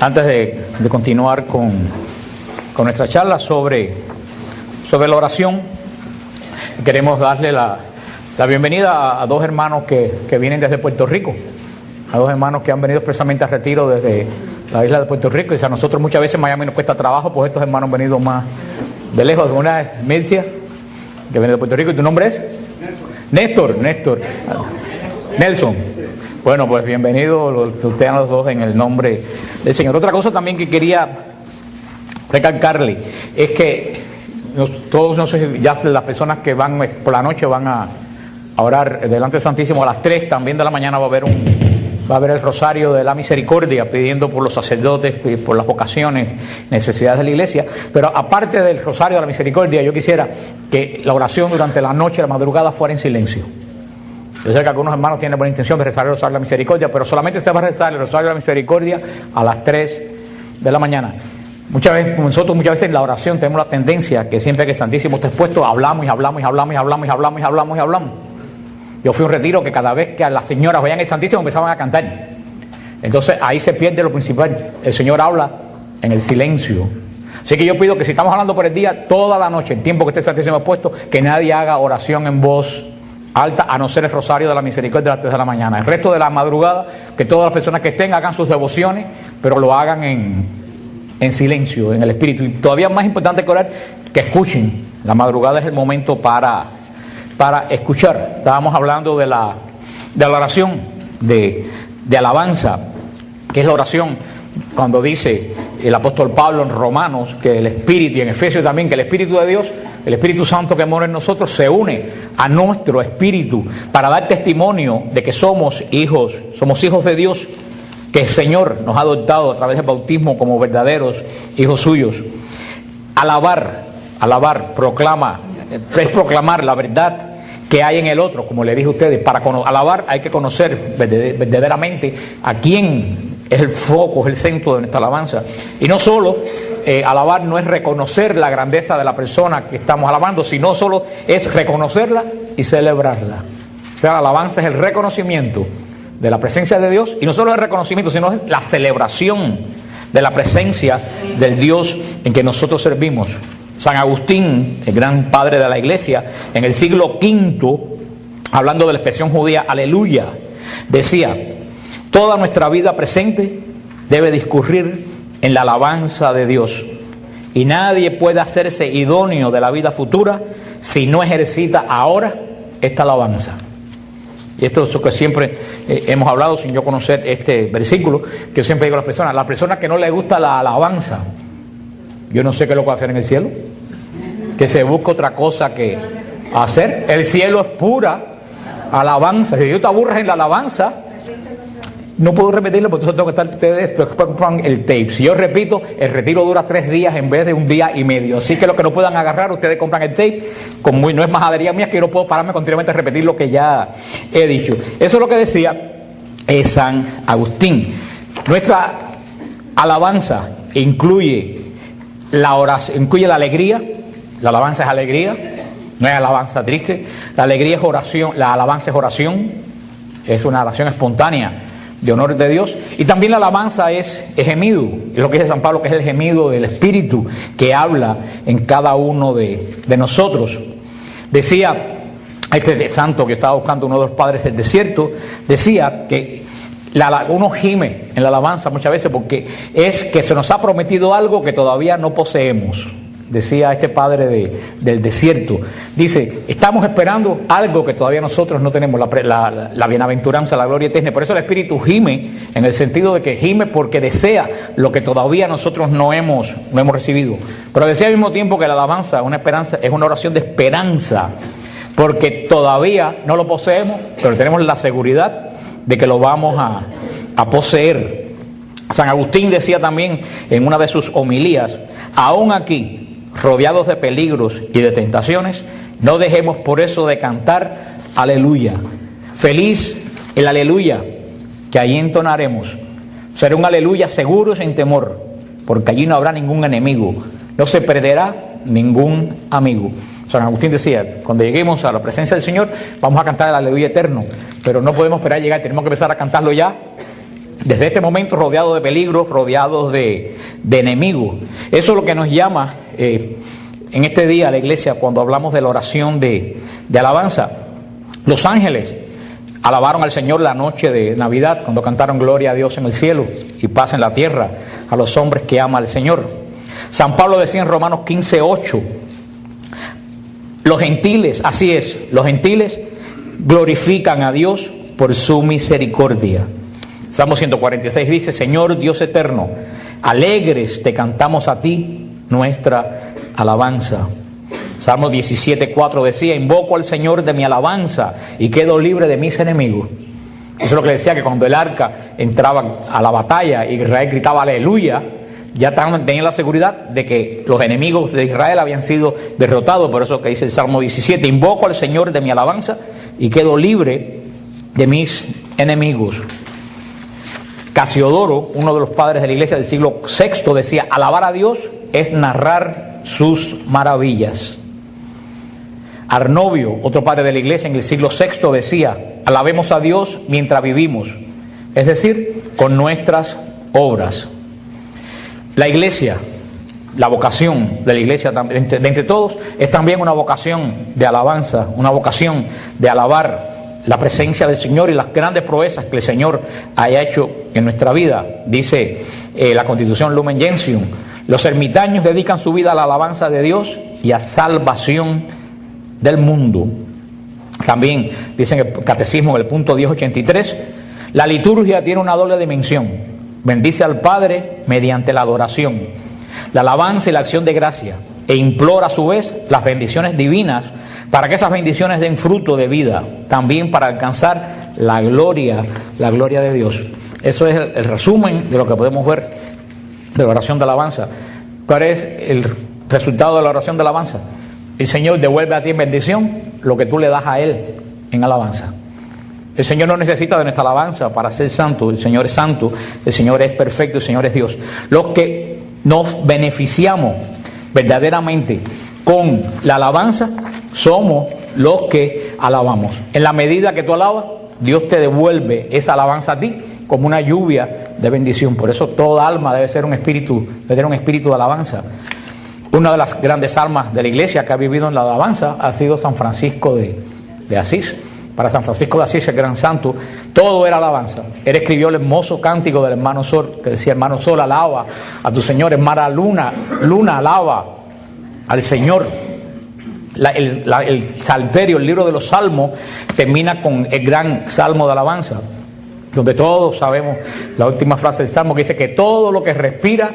Antes de continuar con nuestra charla sobre la oración, queremos darle la bienvenida a dos hermanos que vienen desde Puerto Rico, a dos hermanos que han venido expresamente a retiro desde la isla de Puerto Rico. Y a nosotros muchas veces Miami nos cuesta trabajo, pues estos hermanos han venido más de lejos. Una es Mircia, que viene de Puerto Rico. ¿Y tu nombre es? Néstor. Nelson. Bueno, pues bienvenidos ustedes a los dos en el nombre del Señor. Otra cosa también que quería recalcarle es que todos, no sé, ya las personas que van por la noche van a orar delante del Santísimo a las 3 también de la mañana va a haber el Rosario de la Misericordia, pidiendo por los sacerdotes, por las vocaciones, necesidades de la iglesia. Pero aparte del Rosario de la Misericordia, yo quisiera que la oración durante la noche, la madrugada, fuera en silencio. Yo sé que algunos hermanos tienen buena intención de rezar el Rosario de la Misericordia, pero solamente se va a rezar el Rosario de la Misericordia a las 3 de la mañana. Muchas veces en la oración tenemos la tendencia que siempre que el Santísimo está expuesto, hablamos. Yo fui a un retiro que cada vez que a las señoras veían el Santísimo empezaban a cantar. Entonces ahí se pierde lo principal. El Señor habla en el silencio. Así que yo pido que si estamos hablando por el día, toda la noche, el tiempo que esté el Santísimo expuesto, que nadie haga oración en voz alta, a no ser el Rosario de la Misericordia a las 3 de la mañana. El resto de la madrugada, que todas las personas que estén hagan sus devociones, pero lo hagan en silencio, en el Espíritu. Y todavía más importante que orar, que escuchen. La madrugada es el momento para escuchar. Estábamos hablando de la oración de alabanza, que es la oración cuando dice el apóstol Pablo en Romanos que el Espíritu, y en Efesios también, que el Espíritu de Dios, el Espíritu Santo que mora en nosotros, se une a nuestro espíritu para dar testimonio de que somos hijos de Dios, que el Señor nos ha adoptado a través del bautismo como verdaderos hijos suyos. Alabar, es proclamar la verdad que hay en el otro, como le dije a ustedes. Para alabar hay que conocer verdaderamente a quién es el foco, es el centro de nuestra alabanza. Y no solo alabar no es reconocer la grandeza de la persona que estamos alabando, sino solo es reconocerla y celebrarla. O sea, la alabanza es el reconocimiento de la presencia de Dios, y no solo el reconocimiento, sino la celebración de la presencia del Dios en que nosotros servimos. San Agustín, el gran padre de la iglesia, en el siglo V, hablando de la expresión judía aleluya, decía: toda nuestra vida presente debe discurrir en la alabanza de Dios, y nadie puede hacerse idóneo de la vida futura si no ejercita ahora esta alabanza. Y esto es lo que siempre hemos hablado, sin yo conocer este versículo, que yo siempre digo a las personas que no les gusta la alabanza, yo no sé qué es lo que va a hacer en el cielo, que se busque otra cosa que hacer. El cielo es pura alabanza. Si tú te aburres en la alabanza, no puedo repetirlo porque entonces tengo que estar ustedes el tape. Si yo repito, el retiro dura 3 días en vez de 1 día y medio. Así que los que no puedan agarrar, ustedes compran el tape. No es majadería mía, que yo no puedo pararme continuamente a repetir lo que ya he dicho. Eso es lo que decía San Agustín. Nuestra alabanza incluye la oración, incluye la alegría. La alabanza es alegría, no es alabanza triste. La alegría es oración, la alabanza es oración, es una oración espontánea de honor de Dios. Y también la alabanza es gemido, es lo que dice San Pablo, que es el gemido del Espíritu que habla en cada uno de nosotros. Decía este santo que estaba buscando, uno de los padres del desierto, decía que uno gime en la alabanza muchas veces porque es que se nos ha prometido algo que todavía no poseemos. Decía este padre del desierto, dice: estamos esperando algo que todavía nosotros no tenemos, la bienaventuranza, la gloria eterna. Por eso el Espíritu gime, en el sentido de que gime porque desea lo que todavía nosotros no hemos recibido. Pero decía al mismo tiempo que la alabanza, una esperanza, es una oración de esperanza, porque todavía no lo poseemos, pero tenemos la seguridad de que lo vamos a poseer. San Agustín decía también en una de sus homilías: aún aquí, rodeados de peligros y de tentaciones, no dejemos por eso de cantar aleluya. Feliz el aleluya que allí entonaremos. Será un aleluya seguro, sin temor, porque allí no habrá ningún enemigo, no se perderá ningún amigo. San Agustín decía: cuando lleguemos a la presencia del Señor, vamos a cantar el aleluya eterno, pero no podemos esperar a llegar, tenemos que empezar a cantarlo ya desde este momento rodeados de peligros, rodeados de enemigos. Eso es lo que nos llama en este día la iglesia cuando hablamos de la oración de alabanza. Los ángeles alabaron al Señor la noche de Navidad cuando cantaron gloria a Dios en el cielo y paz en la tierra a los hombres que ama al Señor. San Pablo decía en Romanos 15:8, los gentiles, así es, los gentiles glorifican a Dios por su misericordia. Salmo 146 dice, Señor Dios eterno, alegres te cantamos a ti nuestra alabanza. Salmo 17:4 decía, invoco al Señor de mi alabanza y quedo libre de mis enemigos. Eso es lo que decía, que cuando el arca entraba a la batalla y Israel gritaba aleluya, ya tenían la seguridad de que los enemigos de Israel habían sido derrotados. Por eso que dice el Salmo 17, invoco al Señor de mi alabanza y quedo libre de mis enemigos. Casiodoro, uno de los padres de la iglesia del siglo VI, decía, alabar a Dios es narrar sus maravillas. Arnovio, otro padre de la iglesia en el siglo VI, decía, alabemos a Dios mientras vivimos, es decir, con nuestras obras. La iglesia, la vocación de la iglesia de entre todos, es también una vocación de alabanza, una vocación de alabar la presencia del Señor y las grandes proezas que el Señor haya hecho en nuestra vida. Dice la Constitución Lumen Gentium, los ermitaños dedican su vida a la alabanza de Dios y a salvación del mundo. También dice en el Catecismo, en el punto 1083, la liturgia tiene una doble dimensión. Bendice al Padre mediante la adoración, la alabanza y la acción de gracia, e implora a su vez las bendiciones divinas para que esas bendiciones den fruto de vida, también para alcanzar la gloria de Dios. Eso es el resumen de lo que podemos ver de la oración de alabanza. ¿Cuál es el resultado de la oración de alabanza? El Señor devuelve a ti en bendición lo que tú le das a Él en alabanza. El Señor no necesita de nuestra alabanza para ser santo. El Señor es santo, el Señor es perfecto, el Señor es Dios. Los que nos beneficiamos verdaderamente con la alabanza somos los que alabamos. En la medida que tú alabas, Dios te devuelve esa alabanza a ti como una lluvia de bendición. Por eso toda alma debe tener un espíritu de alabanza. Una de las grandes almas de la iglesia que ha vivido en la alabanza ha sido San Francisco de Asís. Para San Francisco de Asís, el gran santo, todo era alabanza. Él escribió el hermoso cántico del hermano Sol, que decía, hermano Sol, alaba a tu Señor, hermana Luna, alaba al Señor. El Salterio, el libro de los Salmos, termina con el gran salmo de alabanza, donde todos sabemos la última frase del Salmo que dice que todo lo que respira,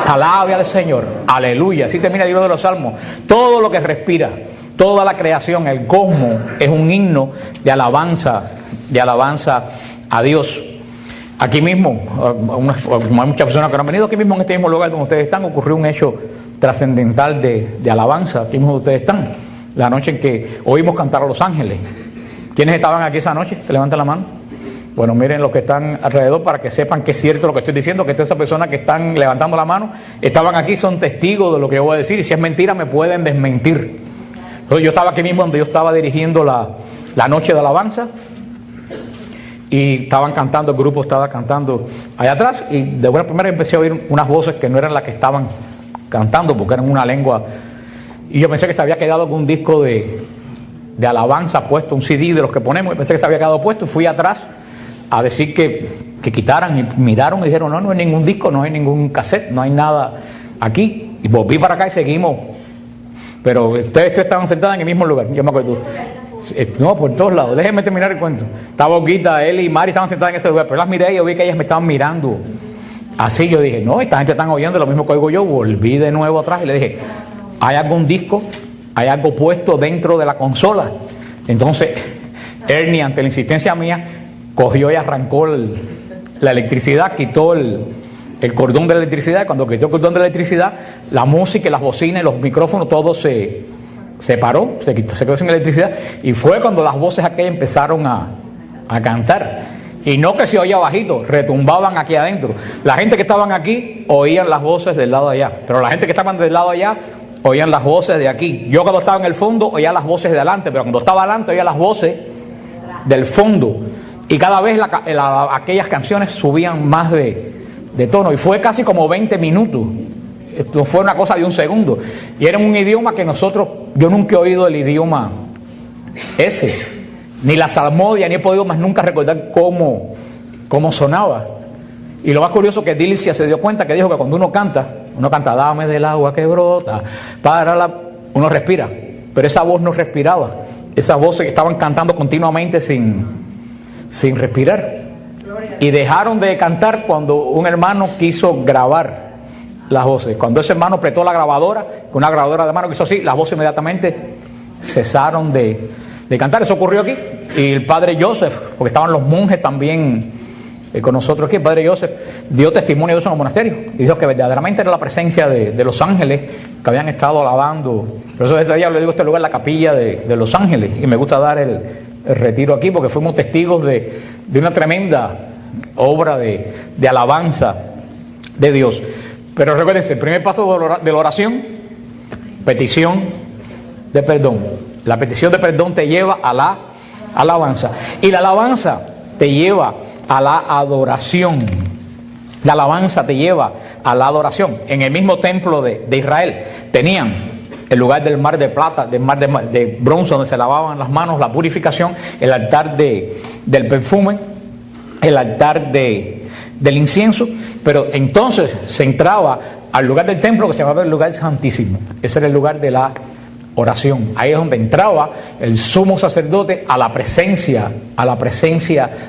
alabe al Señor. Aleluya. Así termina el libro de los Salmos. Todo lo que respira, toda la creación, el cosmos, es un himno de alabanza a Dios. Aquí mismo, hay muchas personas que no han venido, aquí mismo en este mismo lugar donde ustedes están, ocurrió un hecho trascendental de alabanza. Aquí mismo ustedes están, la noche en que oímos cantar a los ángeles. ¿Quiénes estaban aquí esa noche? Que levanten la mano. Bueno, miren los que están alrededor para que sepan que es cierto lo que estoy diciendo, que todas esas personas que están levantando la mano estaban aquí, son testigos de lo que yo voy a decir, y si es mentira me pueden desmentir. Entonces, yo estaba aquí mismo donde yo estaba dirigiendo la noche de alabanza y estaban cantando, el grupo estaba cantando allá atrás, y de buena primera empecé a oír unas voces que no eran las que estaban cantando porque eran una lengua, y yo pensé que se había quedado algún disco de alabanza puesto, un CD de los que ponemos, y pensé que se había quedado puesto, y fui atrás a decir que quitaran, y miraron y dijeron, no hay ningún disco, no hay ningún cassette, no hay nada aquí, y volví para acá y seguimos, pero ustedes estaban sentados en el mismo lugar, yo me acuerdo. No, por todos lados, déjenme terminar el cuento. Estaba Olguita, él y Mari estaban sentadas en ese lugar, pero las miré y yo vi que ellas me estaban mirando así. Yo dije, no, esta gente están oyendo lo mismo que oigo yo. Volví de nuevo atrás y le dije, ¿hay algún disco? ¿Hay algo puesto dentro de la consola? Entonces Ernie, ante la insistencia mía, cogió y arrancó la electricidad, quitó el cordón de la electricidad, y cuando quitó el cordón de la electricidad, la música, las bocinas, los micrófonos, todo se paró, se quedó sin electricidad, y fue cuando las voces aquellas empezaron a cantar, y no que se oía bajito, retumbaban aquí adentro. La gente que estaban aquí oían las voces del lado de allá, pero la gente que estaban del lado de allá oían las voces de aquí. Yo cuando estaba en el fondo oía las voces de adelante, pero cuando estaba adelante oía las voces del fondo. Y cada vez aquellas canciones subían más de tono. Y fue casi como 20 minutos. Esto fue una cosa de un segundo. Y era un idioma que yo nunca he oído el idioma ese. Ni la salmodia, ni he podido más nunca recordar cómo sonaba. Y lo más curioso que Dilcia se dio cuenta que dijo que cuando uno canta, dame del agua que brota, uno respira. Pero esa voz no respiraba. Esas voces estaban cantando continuamente sin respirar. Y dejaron de cantar cuando un hermano quiso grabar las voces. Cuando ese hermano apretó la grabadora, con una grabadora de mano que hizo así, las voces inmediatamente cesaron de cantar. Eso ocurrió aquí. Y el padre Joseph, porque estaban los monjes también con nosotros aquí, el padre Joseph dio testimonio de eso en el monasterio y dijo que verdaderamente era la presencia de los ángeles que habían estado alabando. Por eso desde allá le digo este lugar, la capilla de los ángeles, y me gusta dar el retiro aquí porque fuimos testigos de una tremenda obra de alabanza de Dios. Pero recuérdense, el primer paso de la oración, petición de perdón. La petición de perdón te lleva a la alabanza, y la alabanza te lleva a la adoración. La alabanza te lleva a la adoración. En el mismo templo de Israel tenían el lugar del mar de plata, del mar de bronce, donde se lavaban las manos, la purificación, el altar del perfume, el altar del incienso. Pero entonces se entraba al lugar del templo que se llamaba el lugar santísimo. Ese era el lugar de la oración. Ahí es donde entraba el sumo sacerdote a la presencia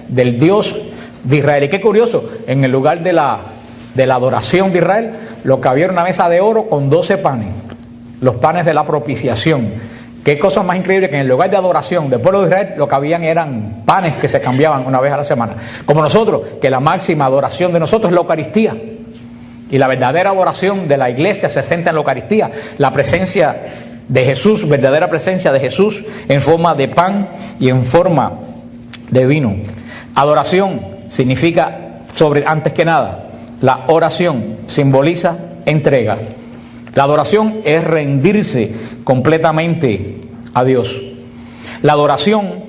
del Dios de Israel. Y qué curioso, en el lugar de la adoración de Israel, lo que había era una mesa de oro con 12 panes, los panes de la propiciación. Qué cosa más increíble que en el lugar de adoración del pueblo de Israel lo que habían eran panes que se cambiaban una vez a la semana. Como nosotros, que la máxima adoración de nosotros es la Eucaristía. Y la verdadera adoración de la iglesia se centra en la Eucaristía, la presencia de Jesús, verdadera presencia de Jesús en forma de pan y en forma de vino. Adoración significa, antes que nada, la oración simboliza entrega. La adoración es rendirse completamente a Dios. La adoración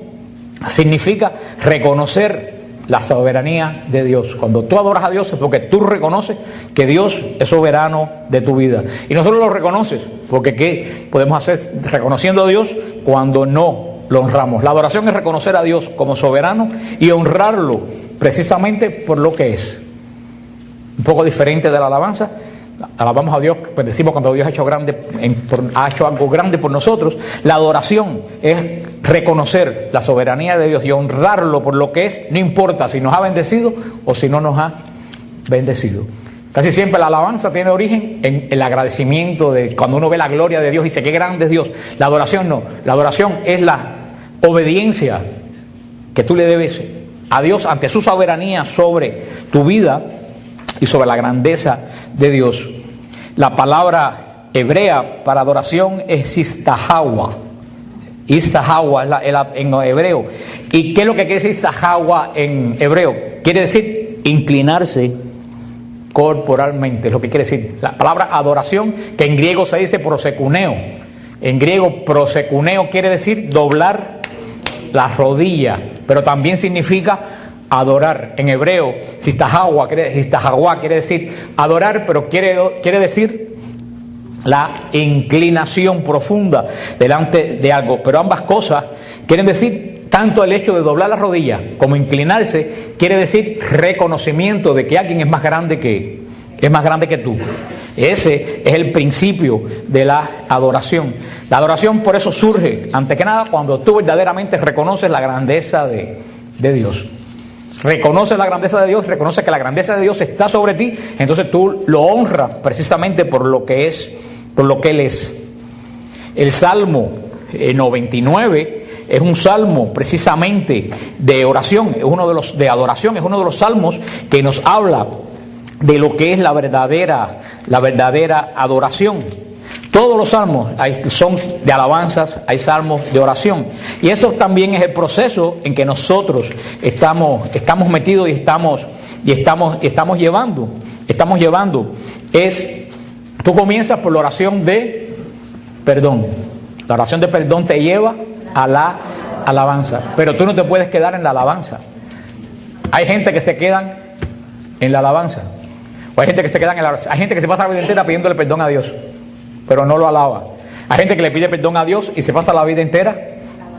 significa reconocer la soberanía de Dios. Cuando tú adoras a Dios es porque tú reconoces que Dios es soberano de tu vida. Y no solo lo reconoces, porque ¿qué podemos hacer reconociendo a Dios cuando no lo honramos? La adoración es reconocer a Dios como soberano y honrarlo precisamente por lo que es. Un poco diferente de la alabanza. Alabamos a Dios, pues decimos cuando Dios ha hecho algo grande por nosotros. La adoración es reconocer la soberanía de Dios y honrarlo por lo que es, no importa si nos ha bendecido o si no nos ha bendecido. Casi siempre la alabanza tiene origen en el agradecimiento de cuando uno ve la gloria de Dios y dice qué grande es Dios. La adoración no, la adoración es la obediencia que tú le debes a Dios ante su soberanía sobre tu vida y sobre la grandeza de Dios. La palabra hebrea para adoración es istahawa. Istahawa es en hebreo. ¿Y qué es lo que quiere decir istahawa en hebreo? Quiere decir inclinarse corporalmente, es lo que quiere decir. La palabra adoración, que en griego se dice prosecuneo. En griego prosecuneo quiere decir doblar la rodilla, pero también significa adorar. En hebreo, istahawa quiere decir adorar, pero quiere decir la inclinación profunda delante de algo. Pero ambas cosas quieren decir, tanto el hecho de doblar la rodilla como inclinarse, quiere decir reconocimiento de que alguien es más grande que tú. Ese es el principio de la adoración. La adoración por eso surge, antes que nada, cuando tú verdaderamente reconoces la grandeza de Dios. Reconoces la grandeza de Dios, reconoces que la grandeza de Dios está sobre ti, entonces tú lo honras precisamente por lo que es, por lo que Él es. El Salmo 99 es un salmo precisamente de oración, es uno de los de adoración, es uno de los salmos que nos habla de lo que es la verdadera adoración. Todos los salmos son de alabanzas, hay salmos de oración. Y eso también es el proceso en que nosotros estamos metidos y estamos llevando. Tú comienzas por la oración de perdón. La oración de perdón te lleva a la alabanza. Pero tú no te puedes quedar en la alabanza. Hay gente que se quedan en la alabanza. O hay gente que se quedan en la oración. Hay gente que se pasa la vida entera pidiéndole perdón a Dios, pero no lo alaba. Hay gente que le pide perdón a Dios y se pasa la vida entera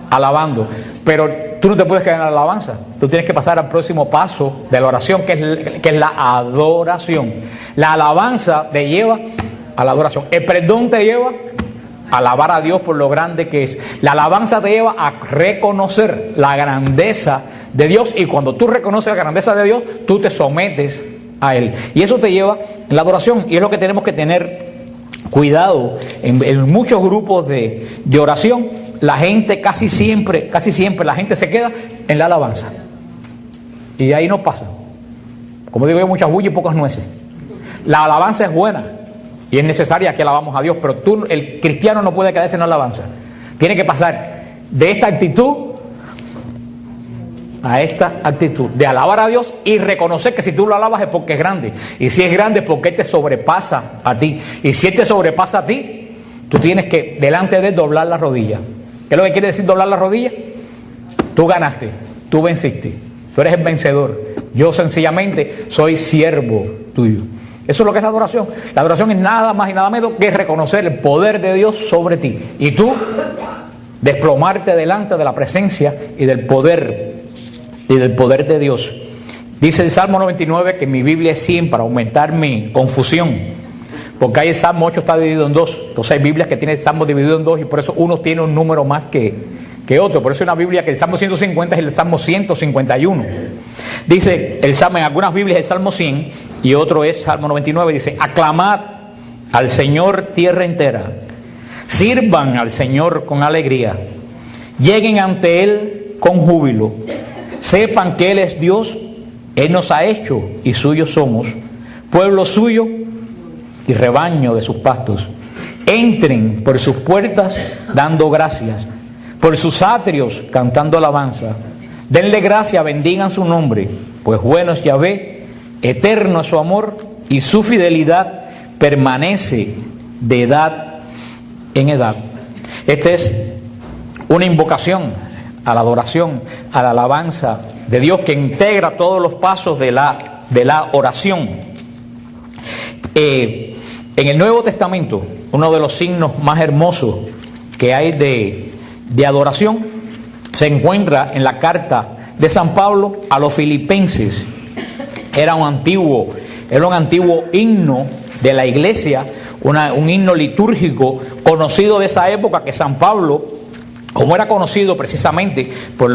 alabando. Pero tú no te puedes quedar en la alabanza. Tú tienes que pasar al próximo paso de la oración, que es la adoración. La alabanza te lleva a la adoración. El perdón te lleva a alabar a Dios por lo grande que es. La alabanza te lleva a reconocer la grandeza de Dios, y cuando tú reconoces la grandeza de Dios, tú te sometes a Él. Y eso te lleva en la adoración, y es lo que tenemos que tener cuidado. En muchos grupos de oración, la gente casi siempre la gente se queda en la alabanza. Y de ahí no pasa. Como digo yo, muchas bulla y pocas nueces. La alabanza es buena y es necesaria que alabamos a Dios, pero el cristiano no puede quedarse en la alabanza. Tiene que pasar de esta actitud a esta actitud de alabar a Dios y reconocer que si tú lo alabas es porque es grande, y si es grande es porque Él te sobrepasa a ti, y si Él te sobrepasa a ti, tú tienes que delante de Él doblar la rodilla. ¿Qué es lo que quiere decir doblar la rodilla? Tú ganaste, tú venciste, tú eres el vencedor, yo sencillamente soy siervo tuyo. Eso es lo que es la adoración. La adoración es nada más y nada menos que reconocer el poder de Dios sobre ti, y tú desplomarte delante de la presencia y del poder de Dios. Dice el Salmo 99, que mi Biblia es 100 para aumentar mi confusión, porque hay el Salmo 8 está dividido en dos. Entonces hay Biblias que tienen el Salmo dividido en dos, y por eso uno tiene un número más que otro. Por eso hay una Biblia que el Salmo 150 es el Salmo 151. Dice el Salmo, en algunas Biblias el Salmo 100 y otro es Salmo 99. Dice: aclamad al Señor tierra entera, sirvan al Señor con alegría, lleguen ante Él con júbilo, sepan que Él es Dios, Él nos ha hecho y suyos somos, pueblo suyo y rebaño de sus pastos. Entren por sus puertas dando gracias, por sus atrios cantando alabanza. Denle gracia, bendigan su nombre, pues bueno es Yahvé, eterno es su amor y su fidelidad permanece de edad en edad. Esta es una invocación a la adoración, a la alabanza de Dios, que integra todos los pasos de la oración. En el Nuevo Testamento, uno de los signos más hermosos que hay de adoración se encuentra en la carta de San Pablo a los Filipenses. Era un antiguo himno de la iglesia, un himno litúrgico conocido de esa época, que San Pablo, como era conocido precisamente por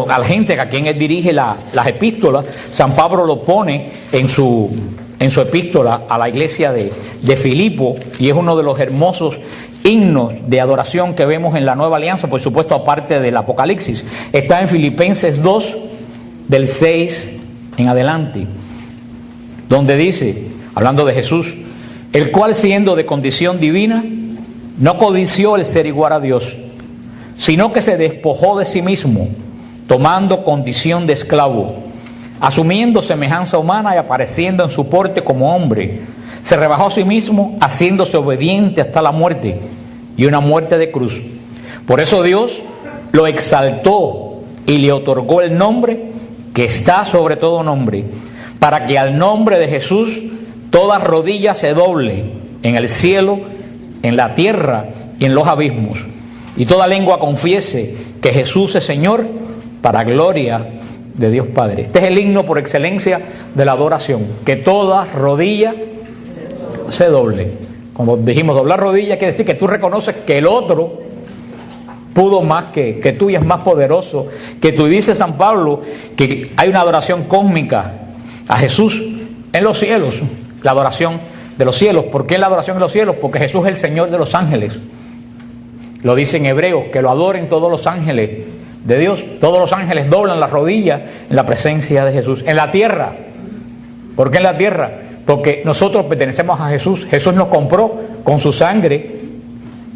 a la gente a quien él dirige las epístolas, San Pablo lo pone en su epístola a la iglesia de Filipo, y es uno de los hermosos himnos de adoración que vemos en la Nueva Alianza, por supuesto, aparte del Apocalipsis. Está en Filipenses 2, del 6 en adelante, donde dice, hablando de Jesús: el cual, siendo de condición divina, no codició el ser igual a Dios, sino que se despojó de sí mismo, tomando condición de esclavo, asumiendo semejanza humana y apareciendo en su porte como hombre, se rebajó a sí mismo, haciéndose obediente hasta la muerte, y una muerte de cruz. Por eso Dios lo exaltó y le otorgó el nombre que está sobre todo nombre, para que al nombre de Jesús toda rodilla se doble, en el cielo, en la tierra y en los abismos, y toda lengua confiese que Jesús es Señor, para gloria de Dios Padre. Este es el himno por excelencia de la adoración, que toda rodilla se doble. Como dijimos, doblar rodilla quiere decir que tú reconoces que el otro pudo más que tú y es más poderoso que tú. Y dice San Pablo que hay una adoración cósmica a Jesús en los cielos, la adoración de los cielos. ¿Por qué la adoración en los cielos? Porque Jesús es el Señor de los ángeles. Lo dice en Hebreos, que lo adoren todos los ángeles de Dios. Todos los ángeles doblan las rodillas en la presencia de Jesús. En la tierra. ¿Por qué en la tierra? Porque nosotros pertenecemos a Jesús. Jesús nos compró con su sangre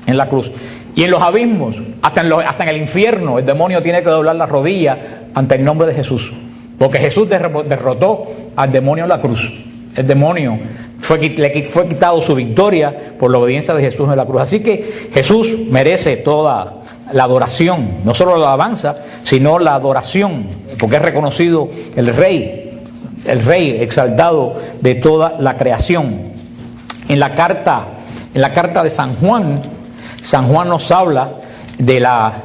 en la cruz. Y en los abismos, hasta en el infierno, el demonio tiene que doblar la rodilla ante el nombre de Jesús. Porque Jesús derrotó al demonio en la cruz. El demonio le fue quitado su victoria por la obediencia de Jesús en la cruz. Así que Jesús merece toda la adoración, no solo la alabanza, sino la adoración, porque es reconocido el rey exaltado de toda la creación. En la carta de San Juan nos habla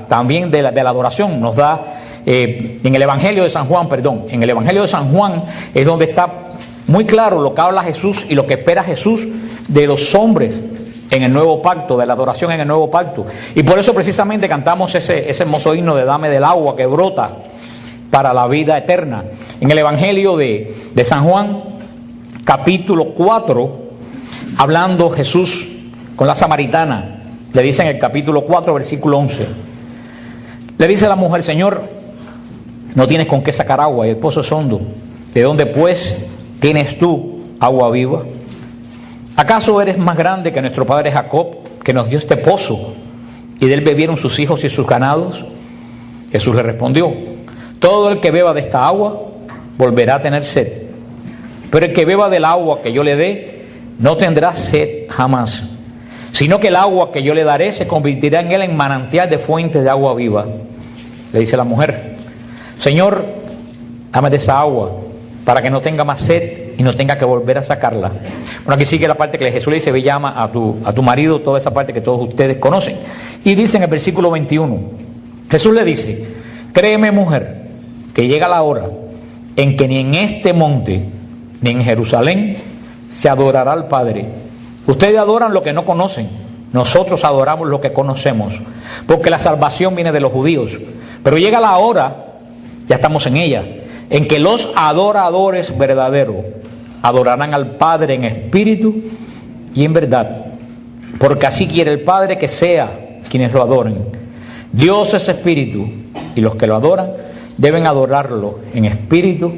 también de la adoración. Nos da en el Evangelio de San Juan, es donde está muy claro lo que habla Jesús y lo que espera Jesús de los hombres en el nuevo pacto, de la adoración en el nuevo pacto. Y por eso precisamente cantamos ese hermoso himno de Dame del agua que brota para la vida eterna. En el Evangelio de San Juan, capítulo 4, hablando Jesús con la samaritana, le dice en el capítulo 4, versículo 11, le dice a la mujer: Señor, no tienes con qué sacar agua y el pozo es hondo. ¿De dónde pues tienes tú agua viva? ¿Acaso eres más grande que nuestro padre Jacob, que nos dio este pozo y de él bebieron sus hijos y sus ganados? Jesús le respondió: todo el que beba de esta agua volverá a tener sed, pero el que beba del agua que yo le dé no tendrá sed jamás, sino que el agua que yo le daré se convertirá en él en manantial de fuentes de agua viva. Le dice la mujer: Señor, dame de esa agua para que no tenga más sed y no tenga que volver a sacarla. Bueno, aquí sigue la parte que Jesús le dice: ve, llama a tu marido, toda esa parte que todos ustedes conocen. Y dice en el versículo 21, Jesús le dice: créeme, mujer, que llega la hora en que ni en este monte ni en Jerusalén se adorará al Padre. Ustedes adoran lo que no conocen, nosotros adoramos lo que conocemos, porque la salvación viene de los judíos. Pero llega la hora, ya estamos en ella, en que los adoradores verdaderos adorarán al Padre en espíritu y en verdad, porque así quiere el Padre que sea quienes lo adoren. Dios es espíritu y los que lo adoran deben adorarlo en espíritu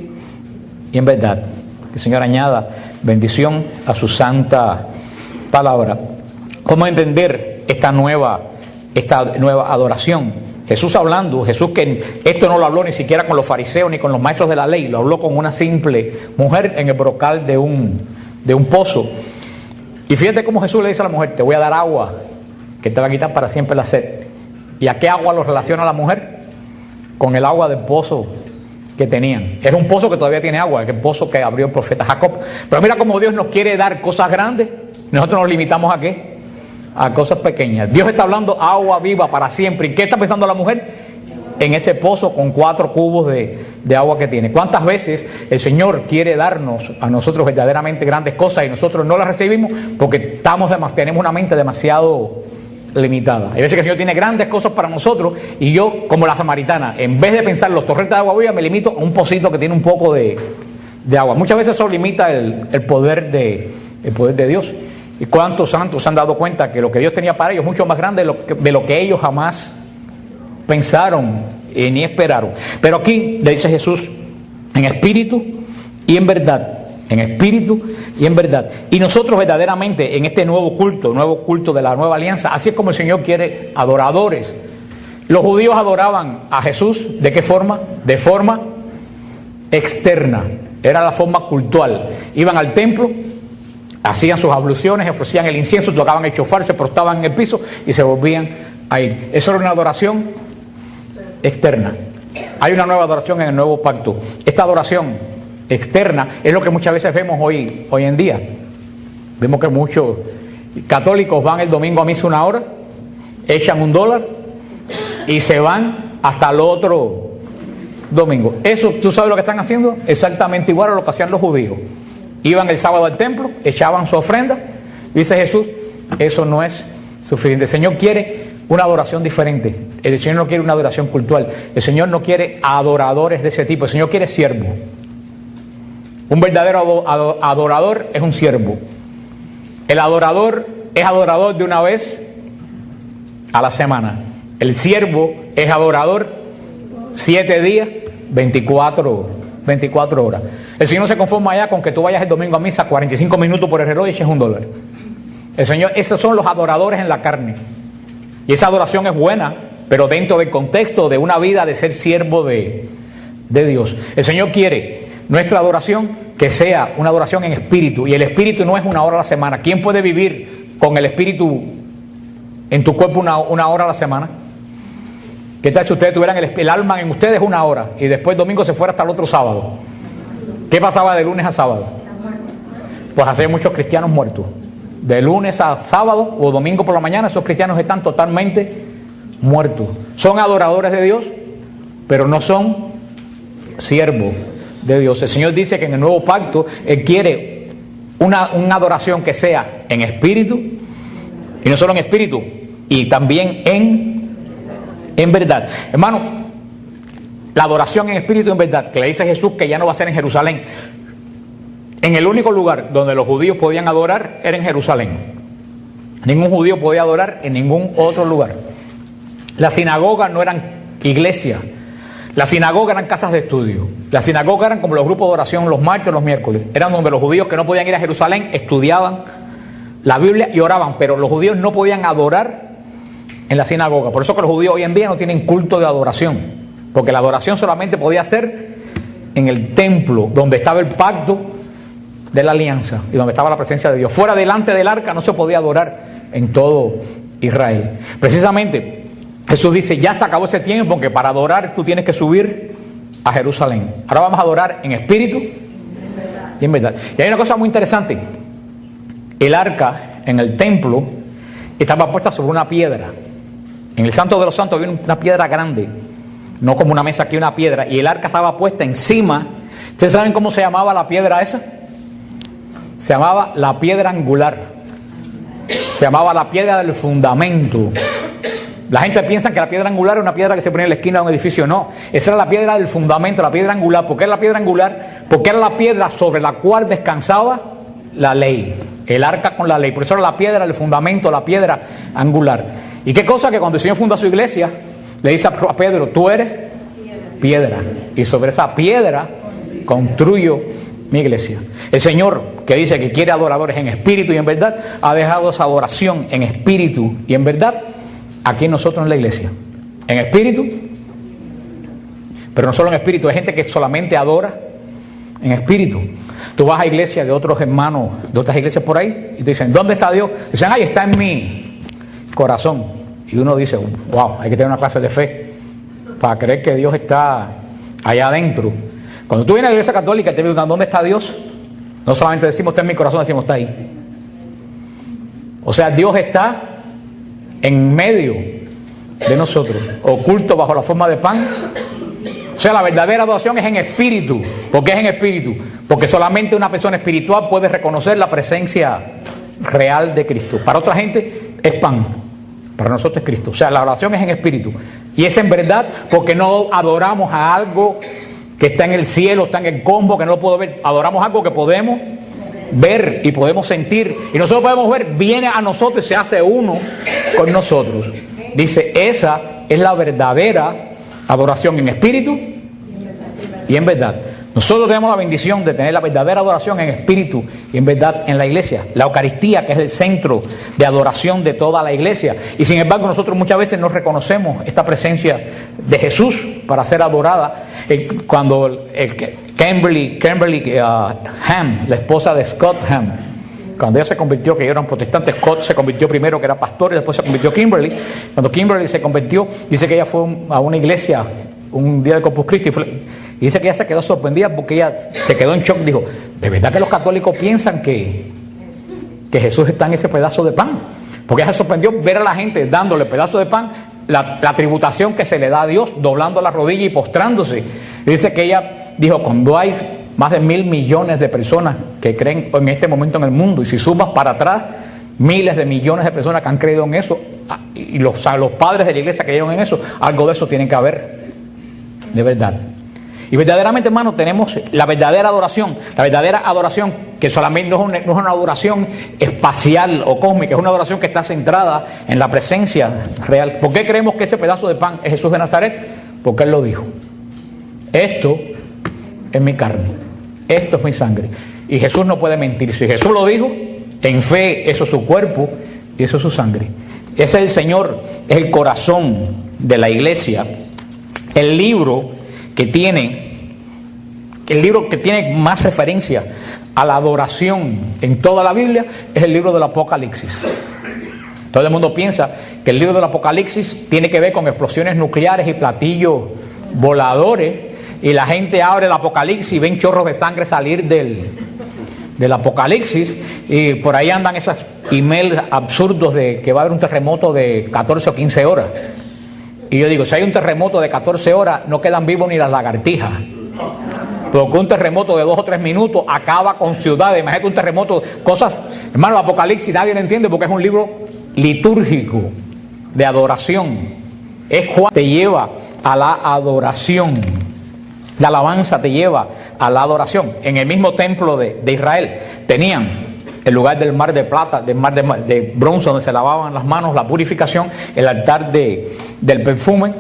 y en verdad. Que el Señor añada bendición a su santa palabra. ¿Cómo entender esta nueva adoración? Jesús que esto no lo habló ni siquiera con los fariseos ni con los maestros de la ley, lo habló con una simple mujer en el brocal de un pozo. Y fíjate cómo Jesús le dice a la mujer: te voy a dar agua que te va a quitar para siempre la sed. ¿Y a qué agua lo relaciona la mujer? Con el agua del pozo que tenían. Era un pozo que todavía tiene agua, el pozo que abrió el profeta Jacob. Pero mira cómo Dios nos quiere dar cosas grandes. Nosotros nos limitamos ¿a qué? A cosas pequeñas. Dios está hablando agua viva para siempre. ¿Y qué está pensando la mujer? En ese pozo con 4 cubos de agua que tiene. ¿Cuántas veces el Señor quiere darnos a nosotros verdaderamente grandes cosas y nosotros no las recibimos porque tenemos una mente demasiado limitada? Hay veces que el Señor tiene grandes cosas para nosotros y yo, como la samaritana, en vez de pensar los torrentes de agua viva, me limito a un pocito que tiene un poco de agua. Muchas veces eso limita el poder de Dios. ¿Y cuántos santos se han dado cuenta que lo que Dios tenía para ellos es mucho más grande de lo que ellos jamás pensaron ni esperaron? Pero aquí le dice Jesús: en espíritu y en verdad. En espíritu y en verdad. Y nosotros verdaderamente en este nuevo culto de la nueva alianza, así es como el Señor quiere adoradores. Los judíos adoraban a Jesús, ¿de qué forma? De forma externa. Era la forma cultual. Iban al templo, hacían sus abluciones, ofrecían el incienso, tocaban el shofar, se prostraban en el piso y se volvían a ir. Eso era una adoración externa. Hay una nueva adoración en el nuevo pacto. Esta adoración externa es lo que muchas veces vemos hoy en día. Vemos que muchos católicos van el domingo a misa 1 hora, echan $1 y se van hasta el otro domingo. Eso, ¿tú sabes lo que están haciendo? Exactamente igual a lo que hacían los judíos. Iban el sábado al templo, echaban su ofrenda. Dice Jesús: eso no es suficiente. El Señor quiere una adoración diferente. El Señor no quiere una adoración cultural. El Señor no quiere adoradores de ese tipo. El Señor quiere siervos. Un verdadero adorador es un siervo. El adorador es adorador de una vez a la semana. El siervo es adorador 7 días, 24 horas. El Señor no se conforma ya con que tú vayas el domingo a misa 45 minutos por el reloj y eches $1. El Señor, esos son los adoradores en la carne. Y esa adoración es buena, pero dentro del contexto de una vida de ser siervo de Dios. El Señor quiere nuestra adoración que sea una adoración en espíritu. Y el espíritu no es 1 hora a la semana. ¿Quién puede vivir con el espíritu en tu cuerpo una hora a la semana? ¿Qué tal si ustedes tuvieran el alma en ustedes 1 hora y después domingo se fuera hasta el otro sábado? ¿Qué pasaba de lunes a sábado? Pues así hay muchos cristianos muertos. De lunes a sábado o domingo por la mañana, esos cristianos están totalmente muertos. Son adoradores de Dios, pero no son siervos de Dios. El Señor dice que en el nuevo pacto Él quiere una adoración que sea en espíritu, y no solo en espíritu, y también en verdad. Hermano, la adoración en espíritu y en verdad, que le dice Jesús que ya no va a ser en Jerusalén. En el único lugar donde los judíos podían adorar era en Jerusalén. Ningún judío podía adorar en ningún otro lugar. Las sinagogas no eran iglesias. Las sinagogas eran casas de estudio. Las sinagogas eran como los grupos de oración los martes o los miércoles. Eran donde los judíos que no podían ir a Jerusalén estudiaban la Biblia y oraban, pero los judíos no podían adorar en la sinagoga. Por eso que los judíos hoy en día no tienen culto de adoración, porque la adoración solamente podía ser en el templo, donde estaba el pacto de la alianza y donde estaba la presencia de Dios. Fuera delante del arca no se podía adorar en todo Israel. Precisamente Jesús dice, ya se acabó ese tiempo, porque para adorar tú tienes que subir a Jerusalén. Ahora vamos a adorar en espíritu y en verdad. Y hay una cosa muy interesante. El arca en el templo estaba puesta sobre una piedra. En el Santo de los Santos había una piedra grande, no como una mesa aquí, una piedra, y el arca estaba puesta encima. ¿Ustedes saben cómo se llamaba la piedra esa? Se llamaba la piedra angular. Se llamaba la piedra del fundamento. La gente piensa que la piedra angular es una piedra que se pone en la esquina de un edificio. No, esa era la piedra del fundamento, la piedra angular. ¿Por qué era la piedra angular? Porque era la piedra sobre la cual descansaba la ley, el arca con la ley. Por eso era la piedra del fundamento, la piedra angular. ¿Y qué cosa? Que cuando el Señor funda su iglesia, le dice a Pedro, tú eres piedra, y sobre esa piedra construyo mi iglesia. El Señor, que dice que quiere adoradores en espíritu y en verdad, ha dejado esa adoración en espíritu y en verdad aquí nosotros en la iglesia. En espíritu, pero no solo en espíritu. Hay gente que solamente adora en espíritu. Tú vas a iglesias de otros hermanos, de otras iglesias por ahí, y te dicen, ¿dónde está Dios? Dicen, ay, está en mi corazón. Y uno dice, wow, hay que tener una clase de fe para creer que Dios está allá adentro. Cuando tú vienes a la iglesia católica y te preguntan, ¿dónde está Dios? No solamente decimos, está en mi corazón, decimos, está ahí. O sea, Dios está en medio de nosotros, oculto bajo la forma de pan. O sea, la verdadera adoración es en espíritu. ¿Por qué es en espíritu? Porque solamente una persona espiritual puede reconocer la presencia real de Cristo. Para otra gente es pan, para nosotros es Cristo. O sea, la oración es en espíritu. Y es en verdad, porque no adoramos a algo que está en el cielo, está en el combo, que no lo puedo ver. Adoramos algo que podemos ver y podemos sentir. Y nosotros podemos ver, viene a nosotros y se hace uno con nosotros. Dice, esa es la verdadera adoración en espíritu y en verdad. Nosotros tenemos la bendición de tener la verdadera adoración en espíritu y en verdad en la iglesia. La Eucaristía, que es el centro de adoración de toda la iglesia. Y sin embargo nosotros muchas veces no reconocemos esta presencia de Jesús para ser adorada. Cuando Kimberly Ham, la esposa de Scott Ham, cuando ella se convirtió, que ellos eran protestantes, Scott se convirtió primero, que era pastor, y después se convirtió Kimberly. Cuando Kimberly se convirtió, dice que ella fue a una iglesia un día de Corpus Christi y dice que ella se quedó sorprendida porque ella se quedó en shock. Dijo, ¿de verdad que los católicos piensan que Jesús está en ese pedazo de pan? Porque ella se sorprendió ver a la gente dándole pedazo de pan, la tributación que se le da a Dios, doblando la rodilla y postrándose. Y dice que ella dijo, cuando hay más de 1.000 millones de personas que creen en este momento en el mundo, y si sumas para atrás miles de millones de personas que han creído en eso, y los padres de la iglesia creyeron en eso, algo de eso tiene que haber, de verdad. Y verdaderamente, hermano, tenemos la verdadera adoración que solamente no es una adoración espacial o cósmica, es una adoración que está centrada en la presencia real. ¿Por qué creemos que ese pedazo de pan es Jesús de Nazaret? Porque Él lo dijo. Esto es mi carne, esto es mi sangre. Y Jesús no puede mentir. Si Jesús lo dijo, en fe, eso es su cuerpo y eso es su sangre. Ese es el Señor, es el corazón de la iglesia. El libro que tiene más referencia a la adoración en toda la Biblia es el libro del Apocalipsis. Todo el mundo piensa que el libro del Apocalipsis tiene que ver con explosiones nucleares y platillos voladores, y la gente abre el Apocalipsis y ven chorros de sangre salir del Apocalipsis, y por ahí andan esos emails absurdos de que va a haber un terremoto de 14 o 15 horas. Y yo digo, si hay un terremoto de 14 horas, no quedan vivos ni las lagartijas. Porque un terremoto de 2 o 3 minutos acaba con ciudades. Imagínate un terremoto, cosas... Hermano, el Apocalipsis nadie lo entiende porque es un libro litúrgico de adoración. Es Juan, te lleva a la adoración. La alabanza te lleva a la adoración. En el mismo templo de Israel tenían el lugar del mar de plata, del mar de bronce, donde se lavaban las manos, la purificación, el altar del perfume,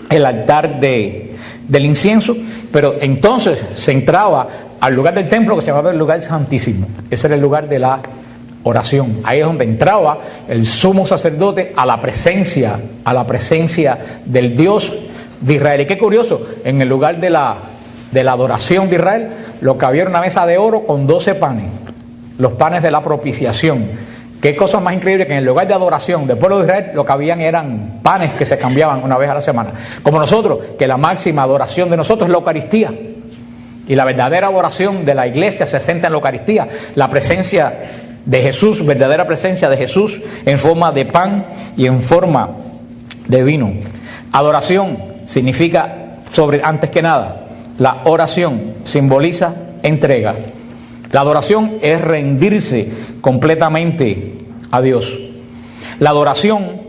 el altar del incienso, pero entonces se entraba al lugar del templo que se llamaba el lugar santísimo. Ese era el lugar de la oración. Ahí es donde entraba el sumo sacerdote a la presencia del Dios de Israel. Y qué curioso, en el lugar de la adoración de Israel, lo que había era una mesa de oro con 12 panes, los panes de la propiciación. Qué cosa más increíble que en el lugar de adoración del pueblo de Israel lo que habían eran panes que se cambiaban una vez a la semana. Como nosotros, que la máxima adoración de nosotros es la Eucaristía. Y la verdadera adoración de la iglesia se centra en la Eucaristía. La presencia de Jesús, verdadera presencia de Jesús en forma de pan y en forma de vino. Adoración significa, antes que nada, la oración simboliza entrega. La adoración es rendirse completamente a Dios. La adoración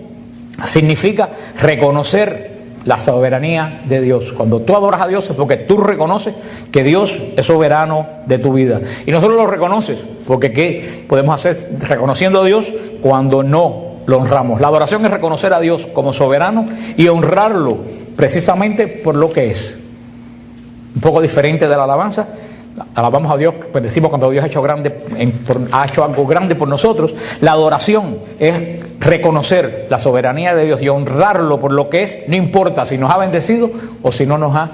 significa reconocer la soberanía de Dios. Cuando tú adoras a Dios es porque tú reconoces que Dios es soberano de tu vida. Y no solo lo reconoces, porque ¿qué podemos hacer reconociendo a Dios cuando no lo honramos? La adoración es reconocer a Dios como soberano y honrarlo precisamente por lo que es. Un poco diferente de la alabanza. Alabamos a Dios, pues decimos cuando Dios ha hecho algo grande por nosotros. La adoración es reconocer la soberanía de Dios y honrarlo por lo que es, no importa si nos ha bendecido o si no nos ha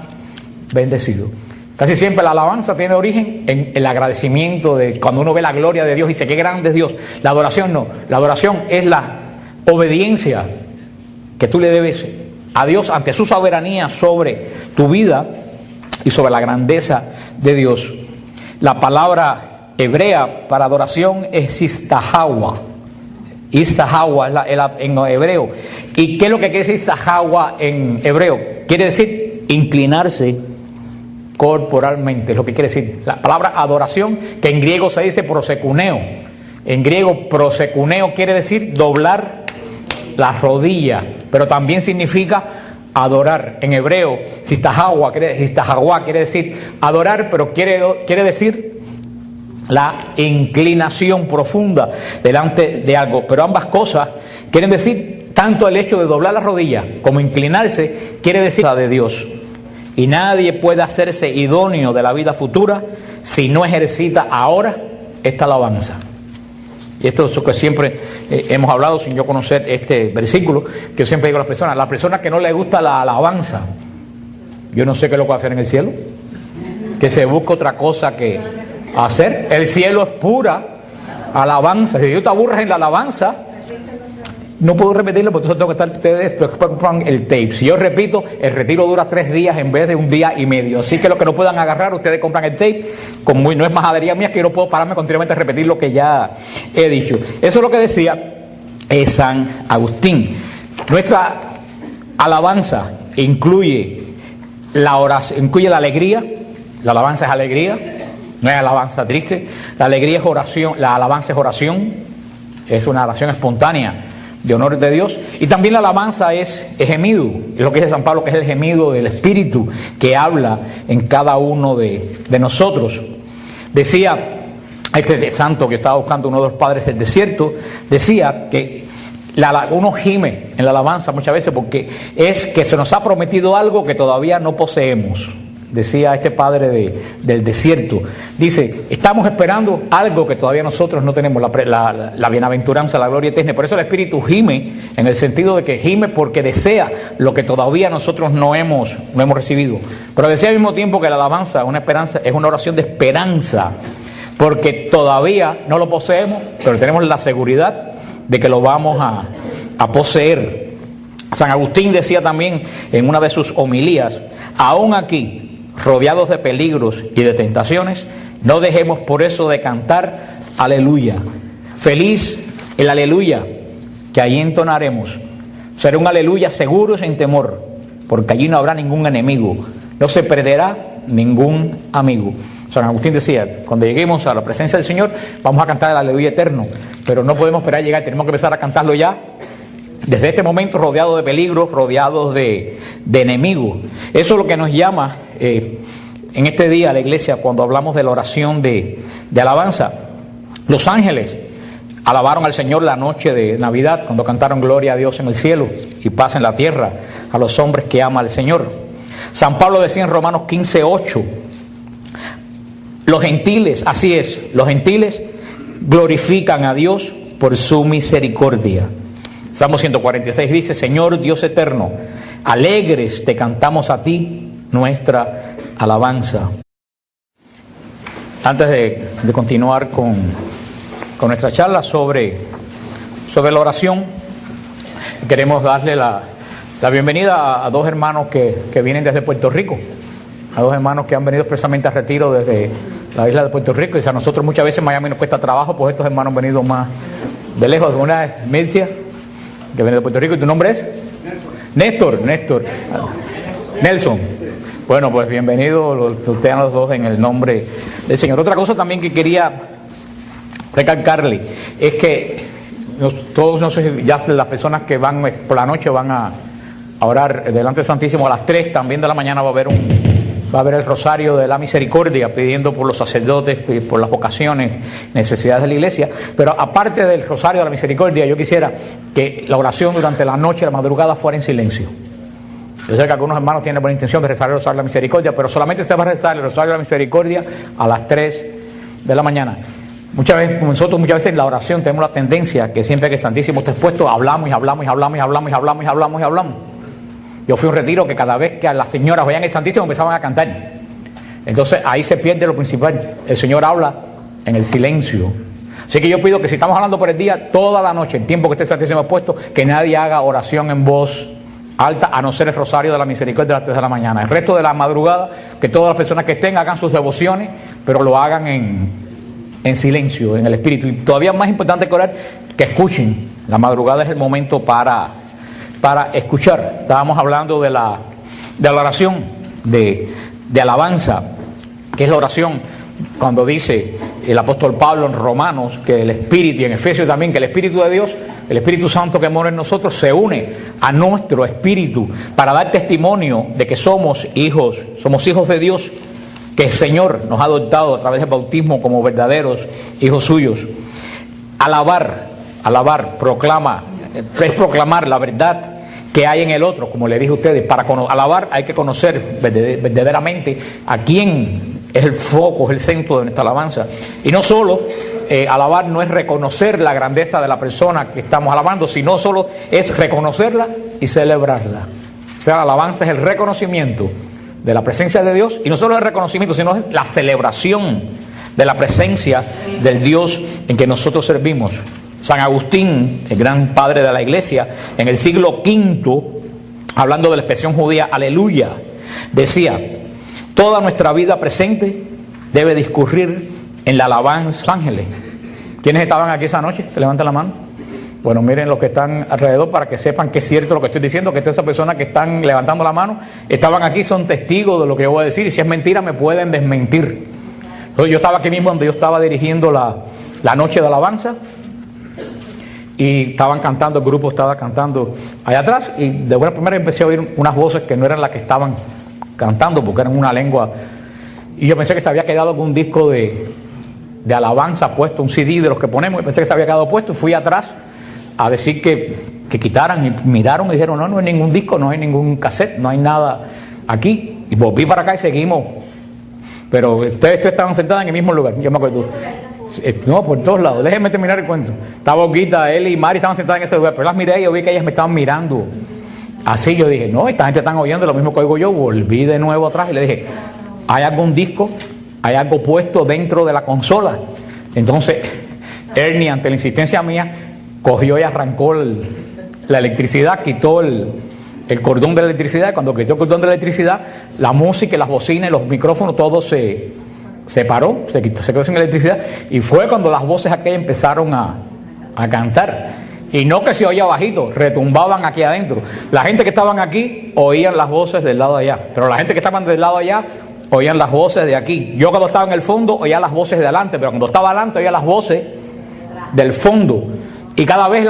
bendecido. Casi siempre la alabanza tiene origen en el agradecimiento de cuando uno ve la gloria de Dios y dice qué grande es Dios. La adoración no, la adoración es la obediencia que tú le debes a Dios ante su soberanía sobre tu vida y sobre la grandeza de Dios. La palabra hebrea para adoración es istahawa. Istahawa es en hebreo. ¿Y qué es lo que quiere decir istahawa en hebreo? Quiere decir inclinarse corporalmente, es lo que quiere decir. La palabra adoración, que en griego se dice prosekuneo. En griego prosekuneo quiere decir doblar la rodilla, pero también significa adorar. En hebreo, istahawa quiere decir adorar, pero quiere decir la inclinación profunda delante de algo. Pero ambas cosas quieren decir, tanto el hecho de doblar la rodilla como inclinarse, quiere decir la de Dios. Y nadie puede hacerse idóneo de la vida futura si no ejercita ahora esta alabanza. Y esto es lo que siempre hemos hablado sin yo conocer este versículo, que yo siempre digo a las personas que no les gusta la alabanza, yo no sé qué es lo que va a hacer en el cielo, que se busque otra cosa que hacer. El cielo es pura alabanza. Si tú te aburres en la alabanza, no puedo repetirlo porque entonces tengo que estar ustedes preocupan el tape. Si yo repito, el retiro dura 3 días en vez de 1 día y medio. Así que los que no puedan agarrar, ustedes compran el tape. No es majadería mía, que yo no puedo pararme continuamente a repetir lo que ya he dicho. Eso es lo que decía San Agustín. Nuestra alabanza incluye la oración, incluye la alegría. La alabanza es alegría, no es alabanza triste. La alegría es oración, la alabanza es oración. Es una oración espontánea de honor de Dios. Y también la alabanza es gemido, es lo que dice San Pablo, que es el gemido del Espíritu que habla en cada uno de nosotros. Decía este santo que estaba buscando, uno de los padres del desierto, decía que uno gime en la alabanza muchas veces porque es que se nos ha prometido algo que todavía no poseemos. Decía este padre del desierto, dice, estamos esperando algo que todavía nosotros no tenemos, la bienaventuranza, la gloria eterna. Por eso el Espíritu gime, en el sentido de que gime porque desea lo que todavía nosotros no hemos recibido. Pero decía al mismo tiempo que la alabanza, una esperanza, es una oración de esperanza, porque todavía no lo poseemos, pero tenemos la seguridad de que lo vamos a poseer. San Agustín decía también en una de sus homilías: aún aquí, rodeados de peligros y de tentaciones, no dejemos por eso de cantar aleluya. Feliz el aleluya que allí entonaremos. Será un aleluya seguro y sin temor, porque allí no habrá ningún enemigo, no se perderá ningún amigo. San Agustín decía: cuando lleguemos a la presencia del Señor, vamos a cantar el aleluya eterno, pero no podemos esperar a llegar, tenemos que empezar a cantarlo ya, desde este momento, rodeados de peligros, rodeados de enemigos. Eso es lo que nos llama en este día a la iglesia cuando hablamos de la oración de alabanza. Los ángeles alabaron al Señor la noche de Navidad cuando cantaron gloria a Dios en el cielo y paz en la tierra a los hombres que ama al Señor. San Pablo decía en Romanos 15:8: los gentiles, así es, los gentiles glorifican a Dios por su misericordia. Salmo 146 dice: Señor Dios eterno, alegres te cantamos a ti nuestra alabanza. Antes de continuar con nuestra charla sobre la oración, queremos darle la bienvenida a dos hermanos que vienen desde Puerto Rico, a dos hermanos que han venido expresamente a retiro desde la isla de Puerto Rico. Y a nosotros muchas veces en Miami nos cuesta trabajo, pues estos hermanos han venido más de lejos. Una es Mircia, que viene de Puerto Rico. ¿Y tu nombre es? Néstor. Nelson. Bueno, pues bienvenidos ustedes los dos en el nombre del Señor. Otra cosa también que quería recalcarle es que todos, no sé, ya las personas que van por la noche van a orar delante del Santísimo a las 3 también de la mañana. Va a haber el rosario de la misericordia, pidiendo por los sacerdotes y por las vocaciones, necesidades de la iglesia. Pero aparte del rosario de la misericordia, yo quisiera que la oración durante la noche, la madrugada, fuera en silencio. Yo sé que algunos hermanos tienen buena intención de rezar el rosario de la misericordia, pero solamente se va a rezar el rosario de la misericordia a las 3 de la mañana. Muchas veces en la oración tenemos la tendencia que siempre que el Santísimo está expuesto, hablamos. Yo fui a un retiro que cada vez que a las señoras veían el Santísimo empezaban a cantar. Entonces ahí se pierde lo principal. El Señor habla en el silencio. Así que yo pido que si estamos hablando por el día, toda la noche, el tiempo que esté el Santísimo expuesto, que nadie haga oración en voz alta, a no ser el rosario de la misericordia a las 3 de la mañana. El resto de la madrugada, que todas las personas que estén hagan sus devociones, pero lo hagan en silencio, en el espíritu. Y todavía más importante que orar, que escuchen. La madrugada es el momento para escuchar. Estábamos hablando de la oración de alabanza, que es la oración cuando dice el apóstol Pablo en Romanos que el Espíritu, y en Efesios también, que el Espíritu de Dios, el Espíritu Santo que mora en nosotros, se une a nuestro espíritu para dar testimonio de que somos hijos de Dios, que el Señor nos ha adoptado a través del bautismo como verdaderos hijos suyos. Alabar, es proclamar la verdad que hay en el otro, como le dije a ustedes. Para alabar hay que conocer verdaderamente a quién es el foco, es el centro de nuestra alabanza. Y no solo alabar no es reconocer la grandeza de la persona que estamos alabando, sino solo es reconocerla y celebrarla. O sea, la alabanza es el reconocimiento de la presencia de Dios, y no solo el reconocimiento, sino es la celebración de la presencia del Dios en que nosotros servimos. San Agustín, el gran padre de la iglesia, en el siglo V, hablando de la expresión judía aleluya, decía: toda nuestra vida presente debe discurrir en la alabanza de los ángeles. ¿Quiénes estaban aquí esa noche? Que levanten la mano. Bueno, miren los que están alrededor para que sepan que es cierto lo que estoy diciendo, que todas esas personas que están levantando la mano estaban aquí, son testigos de lo que yo voy a decir, y si es mentira me pueden desmentir. Entonces, yo estaba aquí mismo donde yo estaba dirigiendo la noche de alabanza, y estaban cantando, el grupo estaba cantando allá atrás, y de buena primera empecé a oír unas voces que no eran las que estaban cantando, porque eran una lengua, y yo pensé que se había quedado algún disco de alabanza puesto, un CD de los que ponemos, y pensé que se había quedado puesto, y fui atrás a decir que quitaran, y miraron y dijeron: no hay ningún disco, no hay ningún cassette, no hay nada aquí. Y volví para acá y seguimos, pero ustedes estaban sentados en el mismo lugar, yo me acuerdo. No, por todos lados. Déjenme terminar el cuento. Estaba Olguita, él y Mari estaban sentadas en ese lugar, pero las miré y yo vi que ellas me estaban mirando así. Yo dije: no, esta gente está oyendo lo mismo que oigo yo. Volví de nuevo atrás y le dije: ¿hay algún disco? ¿Hay algo puesto dentro de la consola? Entonces Ernie, ante la insistencia mía, cogió y arrancó la electricidad, quitó el cordón de la electricidad. Y cuando quitó el cordón de la electricidad, la música, las bocinas, los micrófonos, todo se paró, se quedó sin electricidad. Y fue cuando las voces aquellas empezaron a cantar. Y no que se oía bajito, retumbaban aquí adentro. La gente que estaban aquí oían las voces del lado de allá, pero la gente que estaban del lado de allá oían las voces de aquí. Yo cuando estaba en el fondo oía las voces de adelante, pero cuando estaba adelante oía las voces del fondo. Y cada vez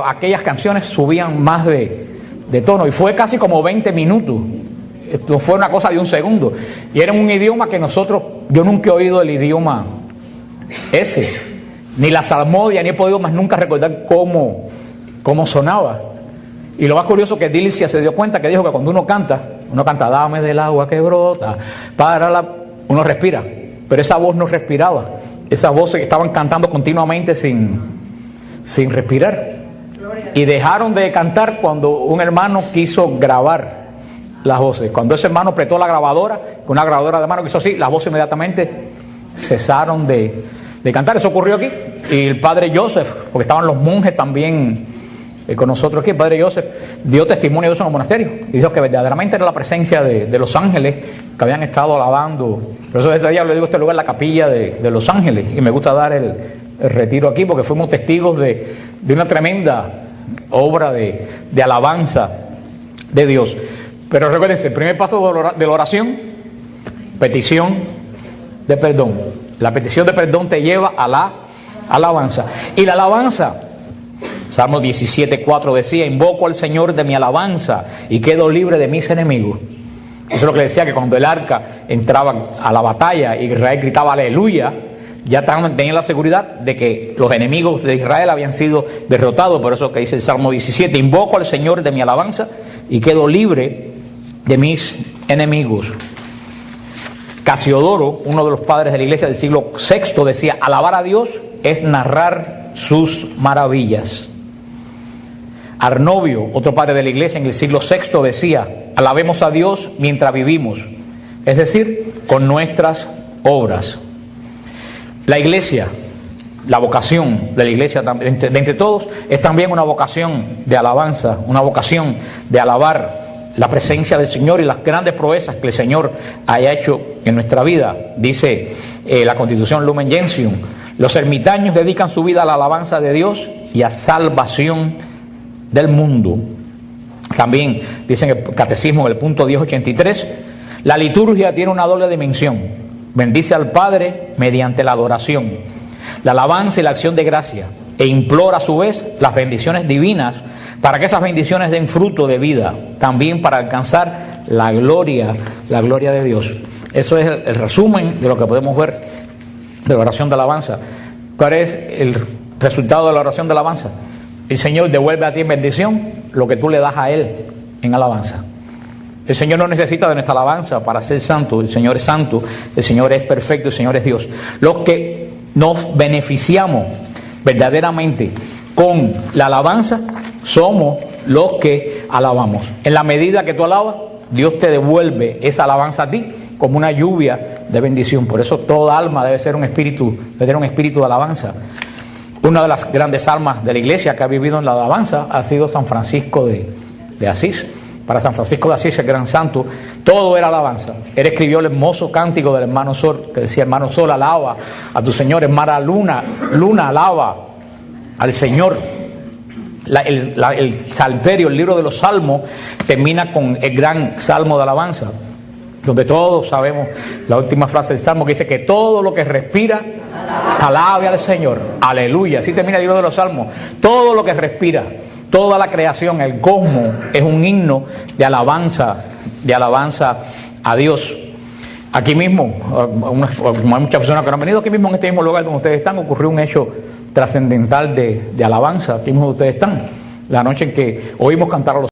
aquellas canciones subían más de tono. Y fue casi como 20 minutos. Esto fue una cosa de un segundo. Y era un idioma que yo nunca he oído el idioma ese. Ni la salmodia, ni he podido más nunca recordar cómo sonaba. Y lo más curioso que Dilicia se dio cuenta que dijo que cuando uno canta, dame del agua que brota, uno respira. Pero esa voz no respiraba. Esas voces que estaban cantando continuamente sin respirar. Y dejaron de cantar cuando un hermano quiso grabar las voces. Cuando ese hermano apretó la grabadora, con una grabadora de mano que hizo así, las voces inmediatamente cesaron de cantar. Eso ocurrió aquí. Y el padre Joseph, porque estaban los monjes también con nosotros aquí, el padre Joseph dio testimonio de eso en el monasterio y dijo que verdaderamente era la presencia de los ángeles que habían estado alabando. Por eso desde allá le digo, este lugar, la capilla de los ángeles, y me gusta dar el retiro aquí porque fuimos testigos de una tremenda obra de alabanza de Dios. Pero recuérdense, el primer paso de la oración, petición de perdón. La petición de perdón te lleva a la alabanza. Y la alabanza, Salmo 17:4 decía, invoco al Señor de mi alabanza y quedo libre de mis enemigos. Eso es lo que decía, que cuando el arca entraba a la batalla y Israel gritaba aleluya, ya tenían la seguridad de que los enemigos de Israel habían sido derrotados. Por eso que dice el Salmo 17, invoco al Señor de mi alabanza y quedo libre de mis enemigos. Casiodoro, uno de los padres de la iglesia del siglo VI, decía, alabar a Dios es narrar sus maravillas. Arnovio, otro padre de la iglesia en el siglo VI, decía, alabemos a Dios mientras vivimos, es decir, con nuestras obras. La iglesia, la vocación de la iglesia de entre todos, es también una vocación de alabanza, una vocación de alabar la presencia del Señor y las grandes proezas que el Señor haya hecho en nuestra vida. Dice la Constitución Lumen Gentium, los ermitaños dedican su vida a la alabanza de Dios y a salvación del mundo. También dicen el Catecismo en el punto 1083, la liturgia tiene una doble dimensión. Bendice al Padre mediante la adoración, la alabanza y la acción de gracia, e implora a su vez las bendiciones divinas para que esas bendiciones den fruto de vida, también para alcanzar la gloria de Dios. Eso es el resumen de lo que podemos ver de la oración de alabanza. ¿Cuál es el resultado de la oración de alabanza? El Señor devuelve a ti en bendición lo que tú le das a Él en alabanza. El Señor no necesita de nuestra alabanza para ser santo. El Señor es santo, el Señor es perfecto, el Señor es Dios. Los que nos beneficiamos verdaderamente con la alabanza somos los que alabamos. En la medida que tú alabas, Dios te devuelve esa alabanza a ti como una lluvia de bendición. Por eso toda alma debe tener un espíritu de alabanza. Una de las grandes almas de la iglesia que ha vivido en la alabanza ha sido San Francisco de Asís. Para San Francisco de Asís, el gran santo, todo era alabanza. Él escribió el hermoso cántico del hermano Sol, que decía, hermano Sol, alaba a tu Señor, hermana Luna, alaba al Señor. El salterio, el libro de los salmos, termina con el gran salmo de alabanza, donde todos sabemos la última frase del salmo que dice que todo lo que respira, alabe al Señor. Aleluya. Así termina el libro de los salmos. Todo lo que respira, toda la creación, el cosmos, es un himno de alabanza a Dios. Aquí mismo, hay muchas personas que no han venido, aquí mismo en este mismo lugar donde ustedes están, ocurrió un hecho trascendental de alabanza. Aquí mismo ustedes están, la noche en que oímos cantar a los